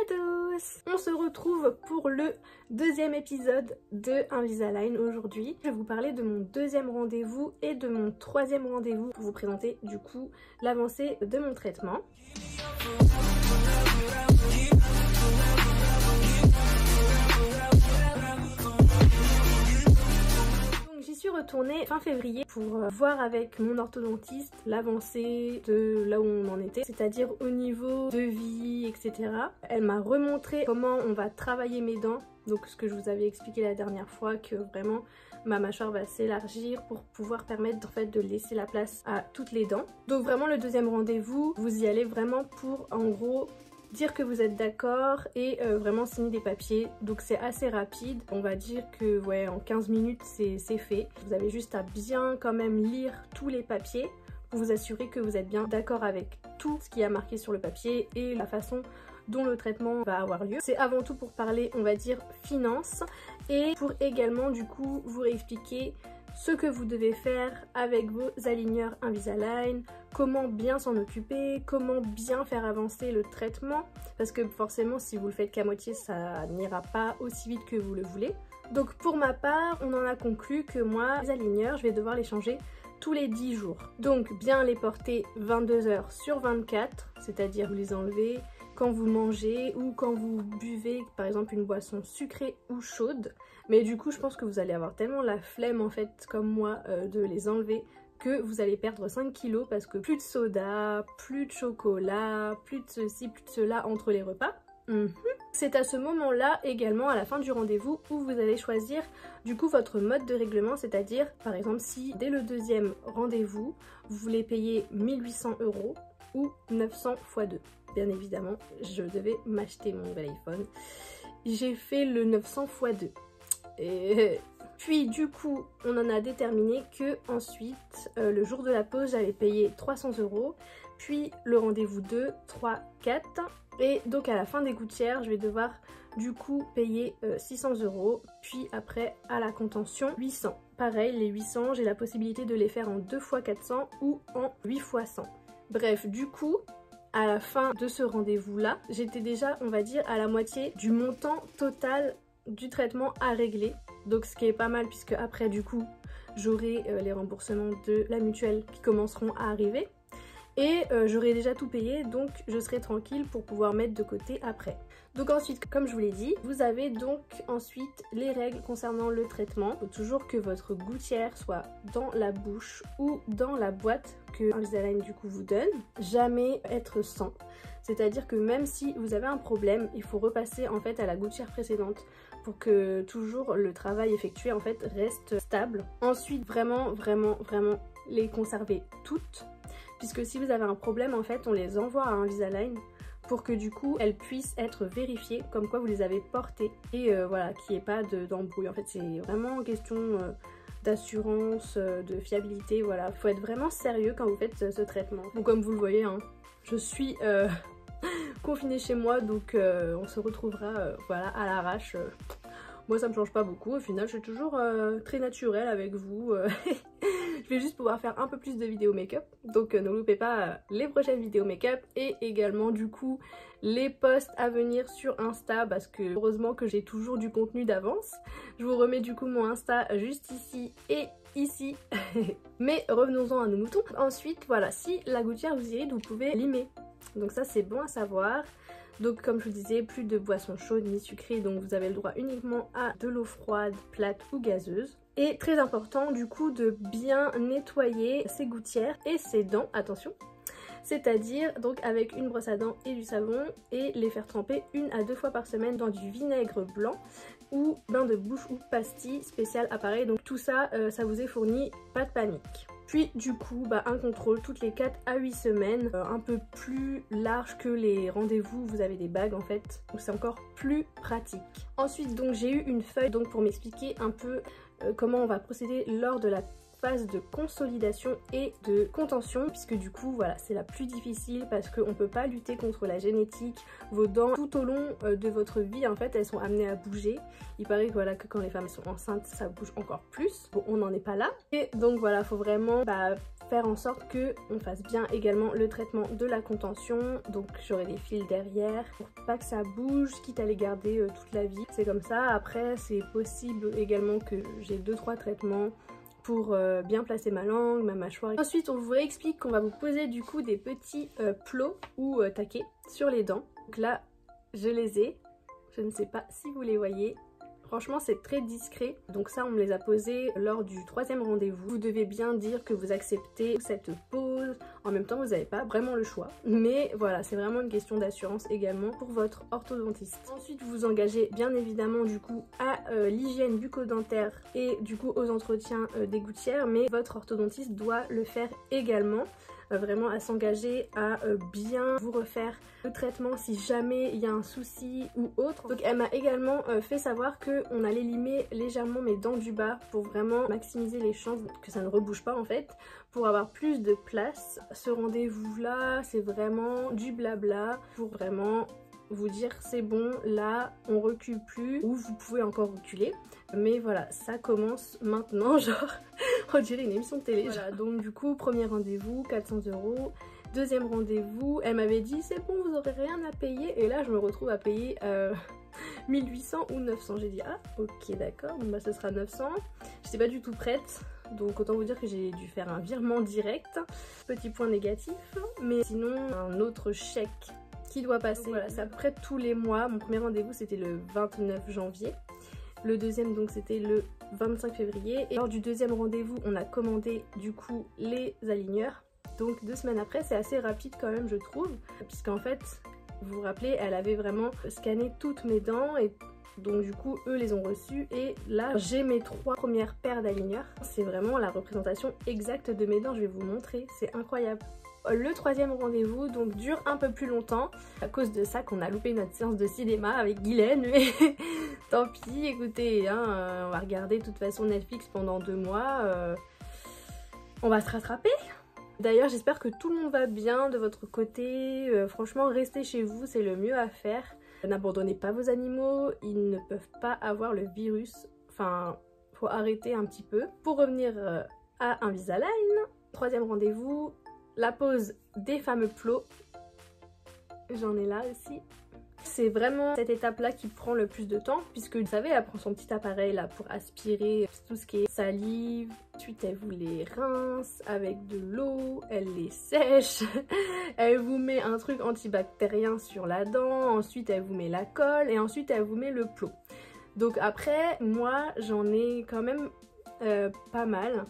tous! On se retrouve pour le deuxième épisode de Invisalign aujourd'hui. Je vais vous parler de mon deuxième rendez-vous et de mon troisième rendez-vous pour vous présenter du coup l'avancée de mon traitement. J'y suis retournée fin février pour voir avec mon orthodontiste l'avancée de là où on en était, c'est-à-dire au niveau de vie, etc. Elle m'a remontré comment on va travailler mes dents, donc ce que je vous avais expliqué la dernière fois, que vraiment ma mâchoire va s'élargir pour pouvoir permettre en fait de laisser la place à toutes les dents. Donc vraiment le deuxième rendez-vous, vous y allez vraiment pour en gros dire que vous êtes d'accord et vraiment signer des papiers, donc c'est assez rapide. On va dire que ouais, en 15 minutes c'est fait. Vous avez juste à bien quand même lire tous les papiers pour vous assurer que vous êtes bien d'accord avec tout ce qui a marqué sur le papier et la façon dont le traitement va avoir lieu. C'est avant tout pour parler, on va dire, finances et pour également du coup vous réexpliquer ce que vous devez faire avec vos aligneurs Invisalign, comment bien s'en occuper, comment bien faire avancer le traitement, parce que forcément si vous le faites qu'à moitié ça n'ira pas aussi vite que vous le voulez. Donc pour ma part, on en a conclu que moi, les aligneurs, je vais devoir les changer tous les 10 jours. Donc bien les porter 22 heures sur 24, c'est-à-dire vous les enlever quand vous mangez ou quand vous buvez par exemple une boisson sucrée ou chaude. Mais du coup je pense que vous allez avoir tellement la flemme en fait comme moi de les enlever que vous allez perdre 5 kilos parce que plus de soda, plus de chocolat, plus de ceci, plus de cela entre les repas. C'est à ce moment-là également à la fin du rendez-vous où vous allez choisir du coup votre mode de règlement, c'est-à-dire par exemple si dès le deuxième rendez-vous vous voulez payer 1800 € ou 900 x 2. Bien évidemment je devais m'acheter mon nouvel iPhone, j'ai fait le 900 x 2 et puis du coup on en a déterminé que ensuite le jour de la pause j'allais payer 300 €, puis le rendez-vous 2, 3, 4 et donc à la fin des gouttières je vais devoir du coup payer 600 €, puis après à la contention 800. Pareil, les 800 j'ai la possibilité de les faire en 2 x 400 ou en 8 x 100. Bref, du coup à la fin de ce rendez-vous là j'étais déjà on va dire à la moitié du montant total du traitement à régler, donc ce qui est pas mal puisque après du coup j'aurai les remboursements de la mutuelle qui commenceront à arriver et j'aurai déjà tout payé, donc je serai tranquille pour pouvoir mettre de côté après. Donc ensuite, comme je vous l'ai dit, vous avez donc ensuite les règles concernant le traitement. Il faut toujours que votre gouttière soit dans la bouche ou dans la boîte que Invisalign du coup vous donne. Jamais être sans. C'est-à-dire que même si vous avez un problème, il faut repasser en fait à la gouttière précédente pour que toujours le travail effectué en fait reste stable. Ensuite, vraiment les conserver toutes. Puisque si vous avez un problème en fait on les envoie à Invisalign pour que du coup elles puissent être vérifiées comme quoi vous les avez portées et voilà, qu'il n'y ait pas d'embrouille. En fait c'est vraiment question d'assurance, de fiabilité, voilà, faut être vraiment sérieux quand vous faites ce traitement. Donc comme vous le voyez hein, je suis confinée chez moi, donc on se retrouvera voilà à l'arrache. Moi ça me change pas beaucoup, au final je suis toujours très naturelle avec vous. Je vais juste pouvoir faire un peu plus de vidéos make-up, donc ne loupez pas les prochaines vidéos make-up et également du coup les posts à venir sur Insta parce que heureusement que j'ai toujours du contenu d'avance. Je vous remets du coup mon Insta juste ici et ici. Mais revenons-en à nos moutons. Ensuite voilà, si la gouttière vous irrite vous pouvez limer, donc ça c'est bon à savoir. Donc comme je vous disais, plus de boissons chaudes ni sucrées, donc vous avez le droit uniquement à de l'eau froide, plate ou gazeuse. Et très important du coup de bien nettoyer ses gouttières et ses dents, attention. C'est-à-dire donc avec une brosse à dents et du savon et les faire tremper 1 à 2 fois par semaine dans du vinaigre blanc ou bain de bouche ou pastille spéciale appareil. Donc tout ça, ça vous est fourni, pas de panique. Puis du coup un contrôle toutes les 4 à 8 semaines, un peu plus large que les rendez-vous, vous avez des bagues en fait, donc c'est encore plus pratique. Ensuite donc j'ai eu une feuille donc pour m'expliquer un peu comment on va procéder lors de la phase de consolidation et de contention, puisque du coup voilà c'est la plus difficile parce qu'on ne peut pas lutter contre la génétique. Vos dents tout au long de votre vie en fait elles sont amenées à bouger. Il paraît que voilà que quand les femmes sont enceintes ça bouge encore plus. Bon on n'en est pas là et donc voilà faut vraiment faire en sorte que on fasse bien également le traitement de la contention. Donc j'aurai des fils derrière pour pas que ça bouge, quitte à les garder toute la vie. C'est comme ça. Après c'est possible également que j'ai 2-3 traitements pour bien placer ma langue, ma mâchoire. Ensuite on vous réexplique qu'on va vous poser du coup des petits plots ou taquets sur les dents. Donc là je les ai, je ne sais pas si vous les voyez. Franchement c'est très discret, donc ça on me les a posés lors du 3e rendez-vous. Vous devez bien dire que vous acceptez cette pose, en même temps vous n'avez pas vraiment le choix. Mais voilà, c'est vraiment une question d'assurance également pour votre orthodontiste. Ensuite vous vous engagez bien évidemment du coup à l'hygiène bucco-dentaire et du coup aux entretiens des gouttières, mais votre orthodontiste doit le faire également. Vraiment à s'engager à bien vous refaire le traitement si jamais il y a un souci ou autre. Donc elle m'a également fait savoir qu'on allait limer légèrement mes dents du bas pour vraiment maximiser les chances que ça ne rebouge pas en fait, pour avoir plus de place. Ce rendez-vous là c'est vraiment du blabla pour vraiment vous dire c'est bon, là on recule plus, ou vous pouvez encore reculer, mais voilà ça commence maintenant, genre on dirait une émission de télé. Voilà, donc du coup premier rendez-vous 400 €, deuxième rendez-vous elle m'avait dit c'est bon vous aurez rien à payer, et là je me retrouve à payer 1800 ou 900. J'ai dit ah ok d'accord, donc bah ce sera 900. J'étais pas du tout prête, donc autant vous dire que j'ai dû faire un virement direct. Petit point négatif, mais sinon un autre chèque qui doit passer. Donc voilà, c'est à peu près tous les mois. Mon premier rendez-vous c'était le 29 janvier. Le deuxième donc c'était le 25 février. Et lors du deuxième rendez-vous on a commandé du coup les aligneurs. Donc 2 semaines après, c'est assez rapide quand même je trouve. Puisqu'en fait, vous vous rappelez, elle avait vraiment scanné toutes mes dents et donc du coup eux les ont reçus. Et là j'ai mes 3 premières paires d'aligneurs. C'est vraiment la représentation exacte de mes dents, je vais vous montrer, c'est incroyable. Le 3e rendez-vous donc dure un peu plus longtemps à cause de ça qu'on a loupé notre séance de cinéma avec Guylaine, mais tant pis, écoutez, hein, on va regarder de toute façon Netflix pendant 2 mois, on va se rattraper. D'ailleurs j'espère que tout le monde va bien de votre côté, franchement restez chez vous, c'est le mieux à faire. N'abandonnez pas vos animaux, ils ne peuvent pas avoir le virus, enfin faut arrêter un petit peu. Pour revenir à Invisalign, 3e rendez-vous, la pose des fameux plots, j'en ai là aussi. C'est vraiment cette étape là qui prend le plus de temps, puisque vous savez elle prend son petit appareil là pour aspirer tout ce qui est salive. Ensuite elle vous les rince avec de l'eau, elle les sèche, elle vous met un truc antibactérien sur la dent, ensuite elle vous met la colle et ensuite elle vous met le plot. Donc après moi j'en ai quand même pas mal,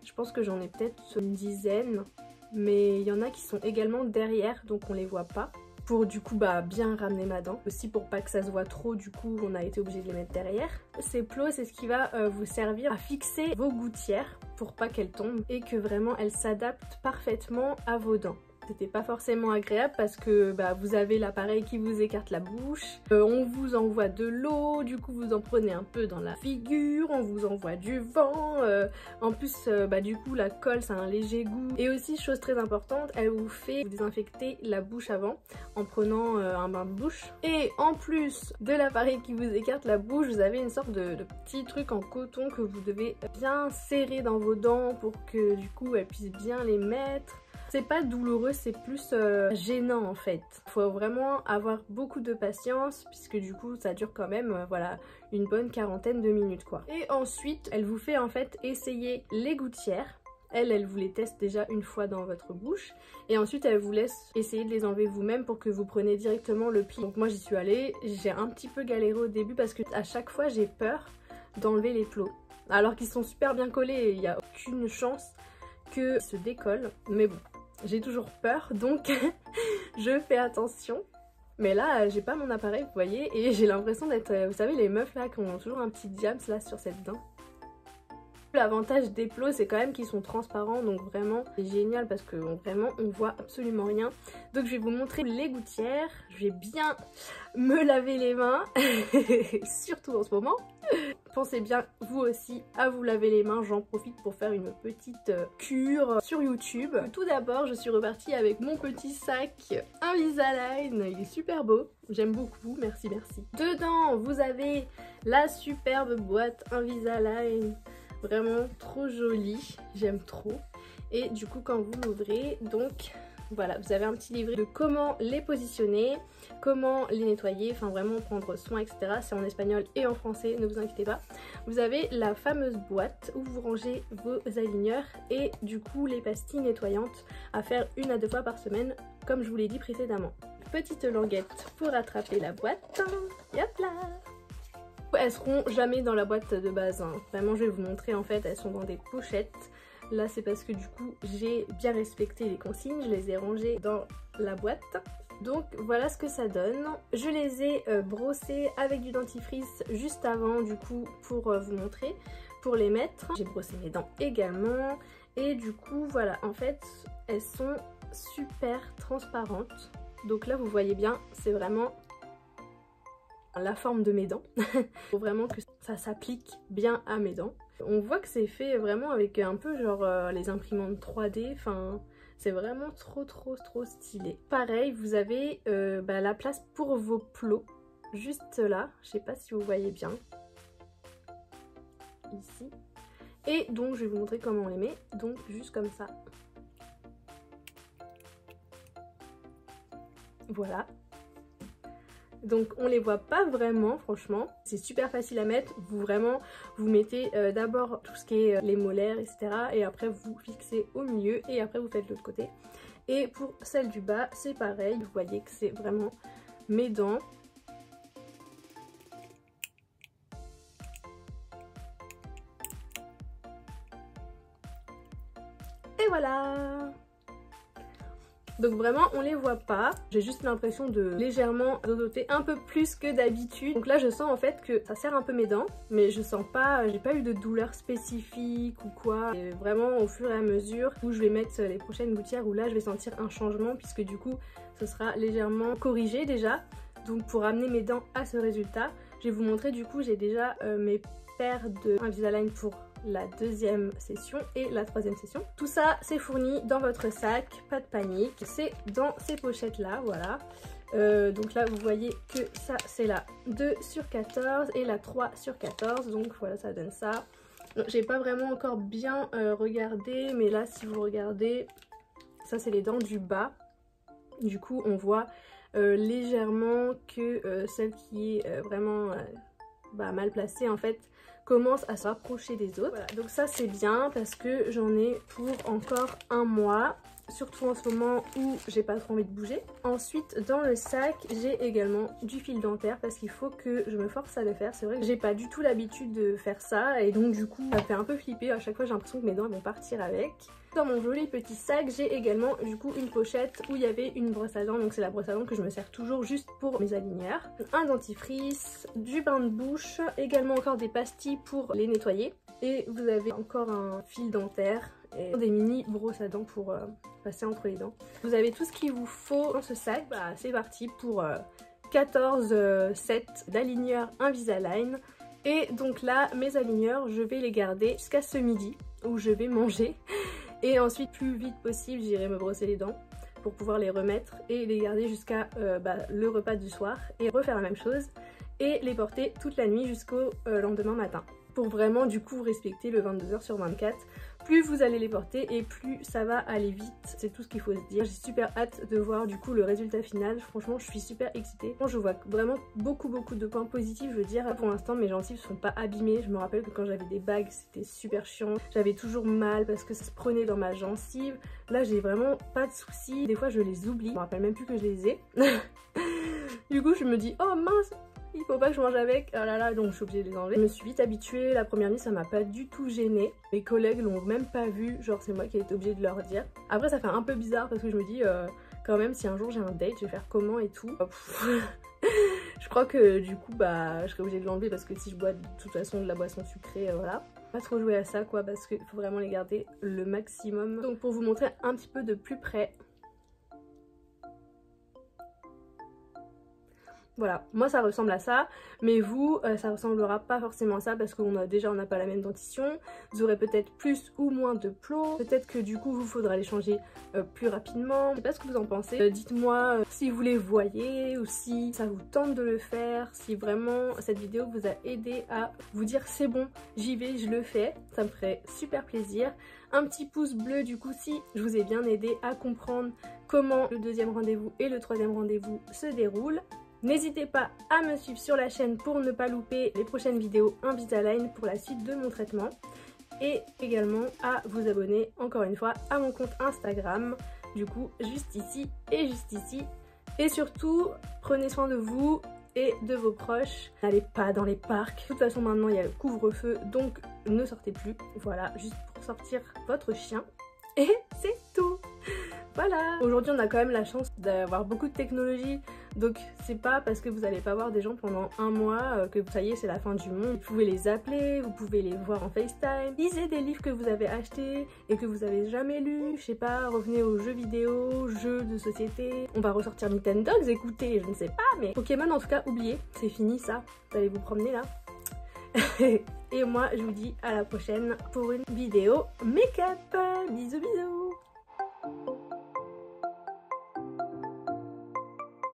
je pense que j'en ai peut-être une dizaine. Mais il y en a qui sont également derrière, donc on les voit pas. Pour du coup bah bien ramener ma dent. Aussi pour pas que ça se voit trop, du coup on a été obligé de les mettre derrière. Ces plots c'est ce qui va vous servir à fixer vos gouttières pour pas qu'elles tombent et que vraiment elles s'adaptent parfaitement à vos dents. C'était pas forcément agréable parce que bah, vous avez l'appareil qui vous écarte la bouche, on vous envoie de l'eau, du coup vous en prenez un peu dans la figure, on vous envoie du vent, en plus bah, du coup la colle ça a un léger goût. Et aussi chose très importante, elle vous fait désinfecter la bouche avant en prenant un bain de bouche. Et en plus de l'appareil qui vous écarte la bouche, vous avez une sorte de petit truc en coton que vous devez bien serrer dans vos dents pour que du coup elles puissent bien les mettre. C'est pas douloureux, c'est plus gênant en fait. Faut vraiment avoir beaucoup de patience puisque du coup ça dure quand même voilà une bonne quarantaine de minutes quoi. Et ensuite elle vous fait en fait essayer les gouttières. Elle vous les teste déjà une fois dans votre bouche et ensuite elle vous laisse essayer de les enlever vous-même pour que vous preniez directement le pli. Donc moi j'y suis allée, j'ai un petit peu galéré au début parce que à chaque fois j'ai peur d'enlever les plots. Alors qu'ils sont super bien collés et il n'y a aucune chance que se décolle, mais bon. J'ai toujours peur donc je fais attention. Mais là j'ai pas mon appareil vous voyez et j'ai l'impression d'être, vous savez les meufs là qui ont toujours un petit diams là sur cette dent. L'avantage des plots c'est quand même qu'ils sont transparents, donc vraiment c'est génial parce que vraiment on voit absolument rien. Donc je vais vous montrer les gouttières, je vais bien me laver les mains, surtout en ce moment. Pensez bien vous aussi à vous laver les mains, j'en profite pour faire une petite cure sur YouTube. Tout d'abord je suis repartie avec mon petit sac Invisalign, il est super beau, j'aime beaucoup, merci merci. Dedans vous avez la superbe boîte Invisalign. Vraiment trop jolie, j'aime trop. Et du coup quand vous l'ouvrez, donc voilà, vous avez un petit livret de comment les positionner, comment les nettoyer, enfin vraiment prendre soin, etc. C'est en espagnol et en français, ne vous inquiétez pas. Vous avez la fameuse boîte où vous rangez vos aligneurs et du coup les pastilles nettoyantes à faire 1 à 2 fois par semaine, comme je vous l'ai dit précédemment. Petite languette pour attraper la boîte, hop là. Elles seront jamais dans la boîte de base, hein. Vraiment je vais vous montrer, en fait elles sont dans des pochettes. Là c'est parce que du coup j'ai bien respecté les consignes, je les ai rangées dans la boîte. Donc voilà ce que ça donne. Je les ai brossées avec du dentifrice juste avant du coup pour vous montrer, pour les mettre. J'ai brossé mes dents également et du coup voilà, en fait elles sont super transparentes. Donc là vous voyez bien, c'est vraiment la forme de mes dents. Faut vraiment que ça s'applique bien à mes dents. On voit que c'est fait vraiment avec un peu genre les imprimantes 3D, enfin c'est vraiment trop stylé. Pareil, vous avez la place pour vos plots, juste là, je sais pas si vous voyez bien, ici. Et donc je vais vous montrer comment on les met, donc juste comme ça. Voilà. Donc on les voit pas vraiment, franchement, c'est super facile à mettre. Vous mettez d'abord tout ce qui est les molaires, etc. et après vous fixez au milieu et après vous faites l'autre côté. Et pour celle du bas c'est pareil, vous voyez que c'est vraiment mes dents. Et voilà. Donc vraiment on les voit pas, j'ai juste l'impression de légèrement dodoter un peu plus que d'habitude. Donc là je sens en fait que ça serre un peu mes dents, mais je sens pas, j'ai pas eu de douleur spécifique ou quoi. Et vraiment au fur et à mesure où je vais mettre les prochaines gouttières où là je vais sentir un changement puisque du coup ce sera légèrement corrigé déjà. Donc pour amener mes dents à ce résultat, je vais vous montrer du coup j'ai déjà mes paires de Invisalign pour la deuxième session et la troisième session. Tout ça c'est fourni dans votre sac, pas de panique, c'est dans ces pochettes là, voilà. Donc là vous voyez que ça c'est la 2/14 et la 3/14, donc voilà ça donne ça. J'ai pas vraiment encore bien regardé, mais là si vous regardez, ça c'est les dents du bas. Du coup on voit légèrement que celle qui est vraiment mal placée en fait commence à se rapprocher des autres. Voilà, donc ça c'est bien parce que j'en ai pour encore 1 mois, surtout en ce moment où j'ai pas trop envie de bouger. Ensuite dans le sac j'ai également du fil dentaire parce qu'il faut que je me force à le faire. C'est vrai que j'ai pas du tout l'habitude de faire ça et donc du coup ça fait un peu flipper. À chaque fois j'ai l'impression que mes dents vont partir avec. Dans mon joli petit sac j'ai également du coup une pochette où il y avait une brosse à dents, donc c'est la brosse à dents que je me sers toujours juste pour mes aligneurs, un dentifrice, du bain de bouche, également encore des pastilles pour les nettoyer et vous avez encore un fil dentaire et des mini brosses à dents pour passer entre les dents. Vous avez tout ce qu'il vous faut dans ce sac. C'est parti pour 14 sets d'aligneurs Invisalign. Et donc là mes aligneurs je vais les garder jusqu'à ce midi où je vais manger. Et ensuite, plus vite possible, j'irai me brosser les dents pour pouvoir les remettre et les garder jusqu'à le repas du soir et refaire la même chose et les porter toute la nuit jusqu'au lendemain matin. Pour vraiment du coup respecter le 22h/24. Plus vous allez les porter et plus ça va aller vite, c'est tout ce qu'il faut se dire. J'ai super hâte de voir du coup le résultat final, franchement je suis super excitée. Je vois vraiment beaucoup de points positifs, je veux dire. Pour l'instant mes gencives sont pas abîmées, je me rappelle que quand j'avais des bagues c'était super chiant. J'avais toujours mal parce que ça se prenait dans ma gencive. Là j'ai vraiment pas de soucis, des fois je les oublie, je me rappelle même plus que je les ai. Du coup je me dis oh mince, il faut pas que je mange avec, oh là là, donc je suis obligée de les enlever. Je me suis vite habituée, la première nuit ça m'a pas du tout gênée. Mes collègues l'ont même pas vu, genre c'est moi qui ai été obligée de leur dire. Après ça fait un peu bizarre parce que je me dis quand même si un jour j'ai un date, je vais faire comment et tout. Je crois que du coup je serais obligée de l'enlever parce que si je bois de toute façon de la boisson sucrée, voilà. Pas trop jouer à ça quoi parce qu'il faut vraiment les garder le maximum. Donc pour vous montrer un petit peu de plus près. Voilà, moi ça ressemble à ça, mais vous, ça ressemblera pas forcément à ça parce qu'on a déjà on n'a pas la même dentition. Vous aurez peut-être plus ou moins de plots, peut-être que du coup vous faudra les changer plus rapidement. Je sais pas ce que vous en pensez. Dites-moi si vous les voyez ou si ça vous tente de le faire, si vraiment cette vidéo vous a aidé à vous dire c'est bon, j'y vais, je le fais. Ça me ferait super plaisir. Un petit pouce bleu du coup si je vous ai bien aidé à comprendre comment le deuxième rendez-vous et le troisième rendez-vous se déroulent. N'hésitez pas à me suivre sur la chaîne pour ne pas louper les prochaines vidéos Invisalign pour la suite de mon traitement. Et également à vous abonner encore une fois à mon compte Instagram, du coup juste ici et juste ici. Et surtout, prenez soin de vous et de vos proches. N'allez pas dans les parcs. De toute façon maintenant il y a le couvre-feu, donc ne sortez plus. Voilà, juste pour sortir votre chien. Et c'est tout. Voilà. Aujourd'hui on a quand même la chance d'avoir beaucoup de technologie, donc c'est pas parce que vous n'allez pas voir des gens pendant un mois que ça y est c'est la fin du monde. Vous pouvez les appeler, vous pouvez les voir en FaceTime, lisez des livres que vous avez achetés et que vous avez jamais lus, je sais pas, revenez aux jeux vidéo, jeux de société. On va ressortir Nintendogs, écoutez, je ne sais pas, mais Pokémon en tout cas oubliez, c'est fini ça, vous allez vous promener là. Et moi je vous dis à la prochaine pour une vidéo make-up. Bisous bisous.